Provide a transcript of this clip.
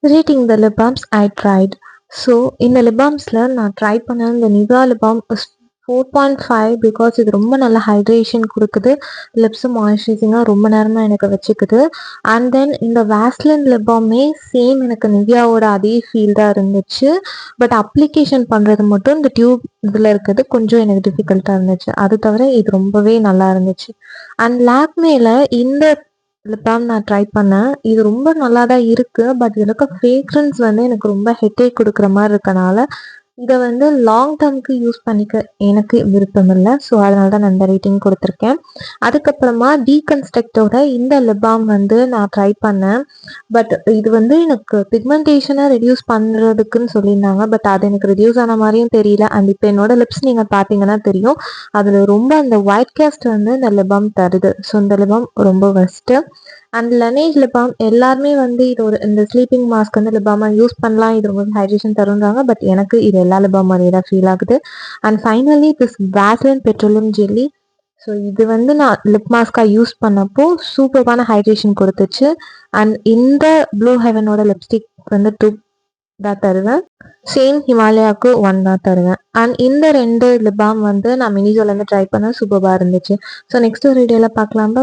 Rating the lip balms I tried. So இந்த lip பாம்ஸில் நான் try பண்ண இந்த நிவா லிப் பாம் 4.5 பிகாஸ் இது ரொம்ப நல்ல ஹைட்ரேஷன் கொடுக்குது. லிப்ஸும் மாய்ஸ்சரைசிங்காக ரொம்ப நேரமாக எனக்கு வச்சுக்குது. அண்ட் தென் இந்த வேஸ்லின் லிப் பாமே சேம் எனக்கு நிவ்யாவோட அதே ஃபீல் தான் இருந்துச்சு. பட் அப்ளிகேஷன் பண்ணுறது மட்டும் இந்த டியூப் இதில் இருக்கிறது கொஞ்சம் எனக்கு டிஃபிகல்ட்டாக இருந்துச்சு. அது தவிர இது ரொம்பவே நல்லா இருந்துச்சு. அண்ட் லாக்மேல இந்த லிப் பாம் நான் ட்ரை பண்ணேன். இது ரொம்ப நல்லா தான் இருக்கு. பட் இதில் இருக்க ஃப்ரேக்ரன்ஸ் வந்து எனக்கு ரொம்ப ஹெட்டேக் கொடுக்குற மாதிரி இருக்கனால இதை வந்து லாங் டேர்முக்கு யூஸ் பண்ணிக்க எனக்கு விருப்பம் இல்லை. ஸோ அதனால தான் நான் இந்த ரேட்டிங் கொடுத்துருக்கேன். அதுக்கப்புறமா டீகன்ஸ்ட்ரக்டோட இந்த லிப் பாம் வந்து நான் ட்ரை பண்ணேன். பட் இது வந்து எனக்கு பிக்மெண்டேஷனை ரெடியூஸ் பண்ணுறதுக்குன்னு சொல்லியிருந்தாங்க. பட் அது எனக்கு ரெடியூஸ் ஆன மாதிரியும் தெரியல. அண்ட் இப்போ என்னோட லிப்ஸ் நீங்கள் பார்த்தீங்கன்னா தெரியும், அதில் ரொம்ப அந்த ஒயிட் கேஸ்ட் வந்து இந்த லிப் பாம் தருது. ஸோ இந்த லிப் பாம் ரொம்ப பெஸ்ட்டு. அண்ட் லனேஜ் லிப் பாம் எல்லாருமே வந்து இது ஒரு இந்த ஸ்லீப்பிங் மாஸ்க் வந்து லிப் பாமாக யூஸ் பண்ணலாம், இது ரொம்ப ஹைட்ரேஷன் தருன்றாங்க. பட் எனக்கு இது எல்லா லிப் பாம் மாதிரியே தான் ஃபீல் ஆகுது. And finally this Vaseline petroleum jelly. So இது வந்து நான் லிப் மாஸ்காக யூஸ் பண்ணப்போ சூப்பரான ஹைட்ரேஷன் கொடுத்துச்சு. அண்ட் இந்த ப்ளூ ஹெவனோட லிப்ஸ்டிக் வந்து 2 தான் தருவேன். சேம் ஹிமாலயாவுக்கு 1 தான் தருவேன். அண்ட் இந்த 2 லிப் பாம் வந்து நான் மினிசோலேருந்து ட்ரை பண்ண சூப்பராக இருந்துச்சு. ஸோ நெக்ஸ்ட் ஒரு வீடியோவில் பார்க்கலாம்.